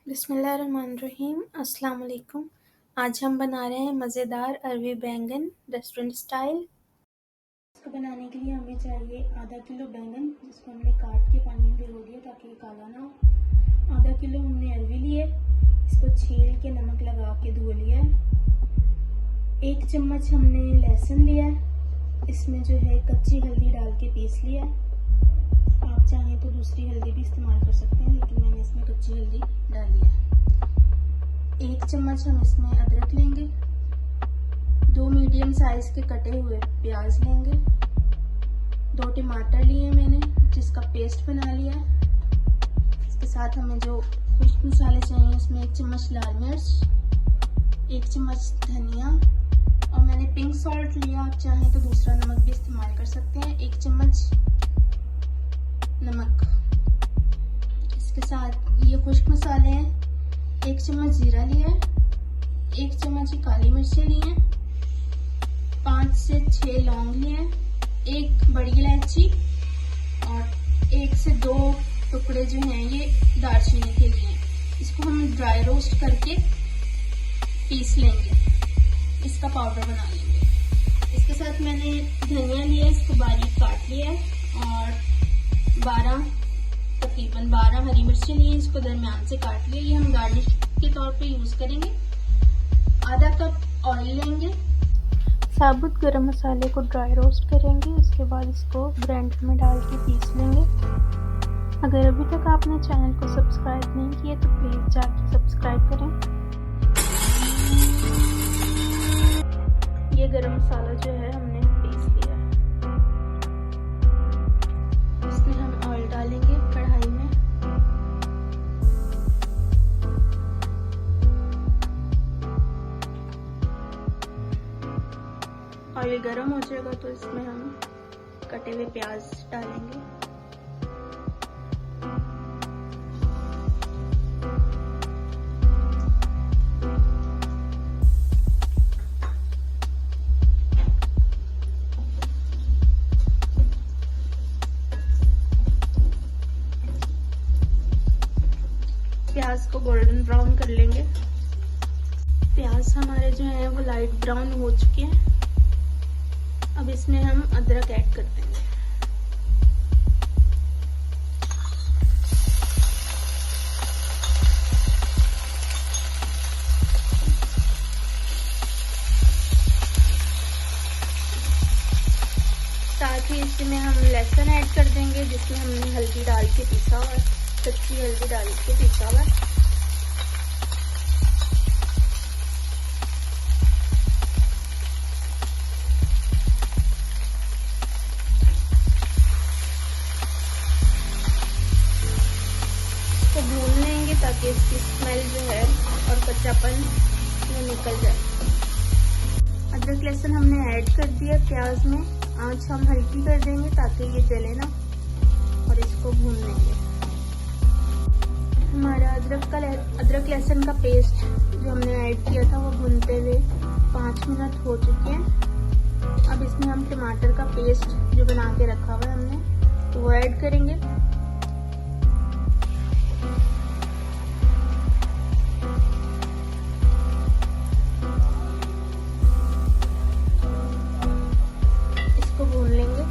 बिस्मिल्लाहिर्रहमानिर्रहीम। अस्सलाम वालेकुम। आज हम बना रहे हैं मज़ेदार अरवी बैंगन रेस्टोरेंट स्टाइल। इसको बनाने के लिए हमें चाहिए आधा किलो बैंगन, जिसको हमने काट के पानी में भिगो दिया ताकि ये काला ना हो। आधा किलो हमने अरवी लिए, इसको छील के नमक लगा के धो लिया। 1 चम्मच हमने लहसुन लिया, इसमें जो है कच्ची हल्दी डाल के पीस लिया। आप चाहें तो दूसरी हल्दी भी इस्तेमाल कर सकते हैं, लेकिन मैंने इसमें कच्ची हल्दी डाल ली है। 1 चम्मच हम इसमें अदरक लेंगे। 2 मीडियम साइज के कटे हुए प्याज लेंगे। 2 टमाटर लिए मैंने, जिसका पेस्ट बना लिया। इसके साथ हमें जो खुश्क मसाले चाहिए, उसमें 1 चम्मच लाल मिर्च, 1 चम्मच धनिया, और मैंने पिंक सॉल्ट लिया। आप चाहें तो दूसरा नमक भी इस्तेमाल कर सकते हैं। 1 चम्मच नमक। इसके साथ ये खुश्क मसाले हैं। 1 चम्मच जीरा लिया है, 1 चम्मच काली मिर्चें ली हैं, 5 से 6 लौंग लिए, 1 बड़ी इलायची और 1 से 2 टुकड़े जो हैं ये दालचीनी के लिए। इसको हम ड्राई रोस्ट करके पीस लेंगे, इसका पाउडर बना लेंगे। इसके साथ मैंने धनिया लिया, इसको बारीक काट लिया है, और तकरीबन 12 हरी मिर्चें ली हैं, इसको दरमियान से काट लिया। ये हम गार्निश के तौर पे यूज करेंगे। आधा कप ऑयल लेंगे। साबुत गरम मसाले को ड्राई रोस्ट करेंगे, उसके बाद इसको ब्लेंडर में डाल के पीस लेंगे। अगर अभी तक आपने चैनल को सब्सक्राइब नहीं किया तो प्लीज जाके सब्सक्राइब करें। ये गरम मसाला जो है हमने पीस लिया। इसमें हम ऑयल डालेंगे कढ़ाई में। ऑयल गरम हो जाएगा तो इसमें हम कटे हुए प्याज डालेंगे। प्याज को गोल्डन ब्राउन कर लेंगे। प्याज हमारे जो है वो लाइट ब्राउन हो चुके हैं। अब इसमें हम अदरक ऐड कर देंगे। साथ ही इसमें हम लहसुन ऐड कर देंगे, जिसमें हमने हल्दी डाल के पीसा हुआ है, कच्ची हल्दी डाल के पीसा हुआ है। इसको भून लेंगे ताकि इसकी स्मेल जो है और कच्चापन वो निकल जाए। अदरक लहसुन हमने ऐड कर दिया प्याज में। आंच हम हल्की कर देंगे ताकि ये जले ना, और इसको भून लेंगे। हमारा अदरक लहसुन का पेस्ट जो हमने ऐड किया था वो भूनते हुए 5 मिनट हो चुके हैं। अब इसमें हम टमाटर का पेस्ट जो बना के रखा हुआ है हमने वो ऐड करेंगे। इसको भून लेंगे।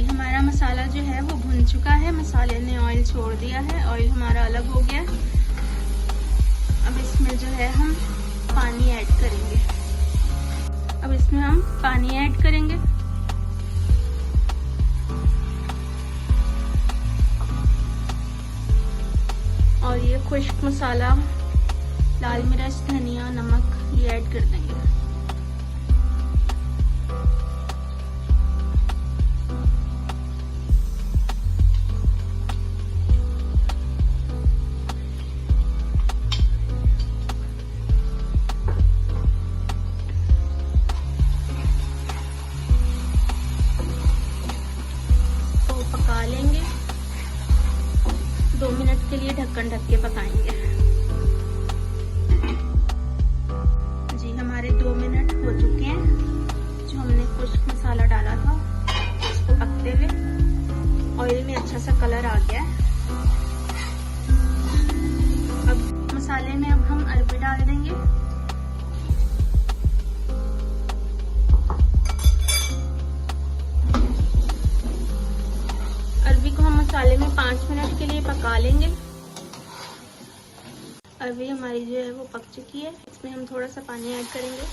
हमारा मसाला जो है वो भुन चुका है, मसाले ने ऑयल छोड़ दिया है, ऑयल हमारा अलग हो गया। अब इसमें जो है हम पानी ऐड करेंगे। और ये खुश्क मसाला, लाल मिर्च, धनिया, नमक ये ऐड कर देंगे। पका लेंगे। 2 मिनट के लिए ढक्कन ढक के पकाएंगे। जी हमारे 2 मिनट हो चुके हैं। जो हमने खुश्क मसाला डाला था इसको पकते हुए ऑयल में अच्छा सा कलर आ गया है। हम अरबी डाल देंगे। अरबी को हम मसाले में 5 मिनट के लिए पका लेंगे। अरबी हमारी जो है वो पक चुकी है। इसमें हम थोड़ा सा पानी ऐड करेंगे।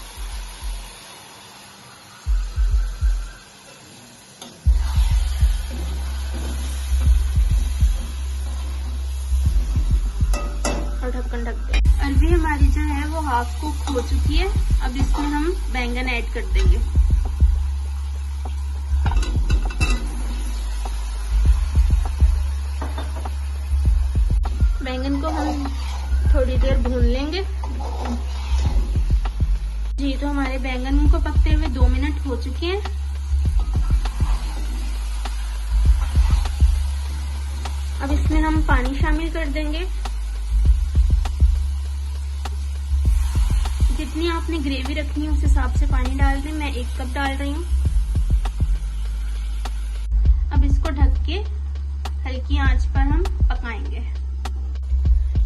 और ढक्कन ढक दें। अरबी हमारी जो है वो हाफ कुक हो चुकी है। अब इसमें हम बैंगन ऐड कर देंगे। बैंगन को हम थोड़ी देर भून लेंगे। जी, तो हमारे बैंगन को पकते हुए 2 मिनट हो चुके हैं। अब इसमें हम पानी शामिल कर देंगे। जितनी आपने ग्रेवी रखनी है उस हिसाब से पानी डाल दें। मैं 1 कप डाल रही हूँ। अब इसको ढक के हल्की आंच पर हम पकाएंगे।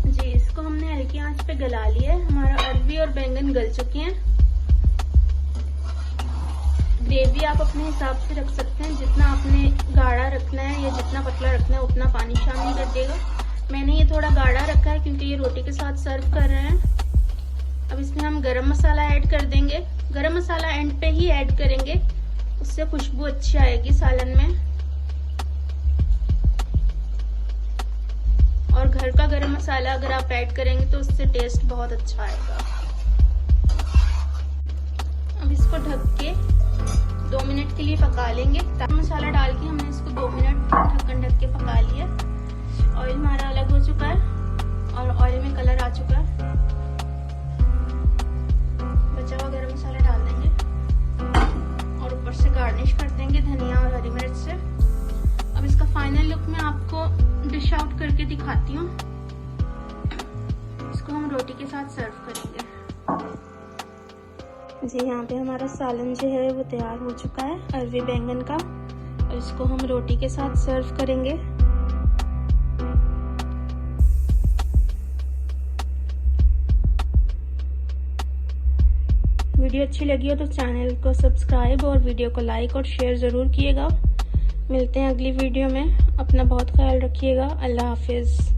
जी, इसको हमने हल्की आंच पे गला लिया है। हमारा अरबी और बैंगन गल चुके हैं। ग्रेवी आप अपने हिसाब से रख सकते हैं। जितना आपने गाढ़ा रखना है या जितना पतला रखना है उतना पानी शामिल कर देगा। मैंने ये थोड़ा गाढ़ा रखा है क्योंकि ये रोटी के साथ सर्व कर रहे हैं। अब इसमें हम गरम मसाला ऐड कर देंगे। गरम मसाला एंड पे ही ऐड करेंगे, उससे खुशबू अच्छी आएगी सालन में। और घर का गरम मसाला अगर आप ऐड करेंगे तो उससे टेस्ट बहुत अच्छा आएगा। अब इसको ढक के 2 मिनट के लिए पका लेंगे। मसाला डाल के हमने इसको 2 मिनट ढक्कन ढक के पका लिया। ऑयल हमारा अलग हो चुका है और ऑयल में कलर आ चुका है। बचा हुआ गरम मसाला डाल देंगे और ऊपर से गार्निश कर देंगे धनिया और हरी मिर्च से। अब इसका फाइनल लुक मैं आपको डिश आउट करके दिखाती हूँ। इसको हम रोटी के साथ सर्व करेंगे। जी, यहाँ पे हमारा सालन जो है वो तैयार हो चुका है अरबी बैंगन का। और इसको हम रोटी के साथ सर्व करेंगे। वीडियो अच्छी लगी हो तो चैनल को सब्सक्राइब और वीडियो को लाइक और शेयर ज़रूर किएगा। मिलते हैं अगली वीडियो में। अपना बहुत ख्याल रखिएगा। अल्लाह हाफिज़।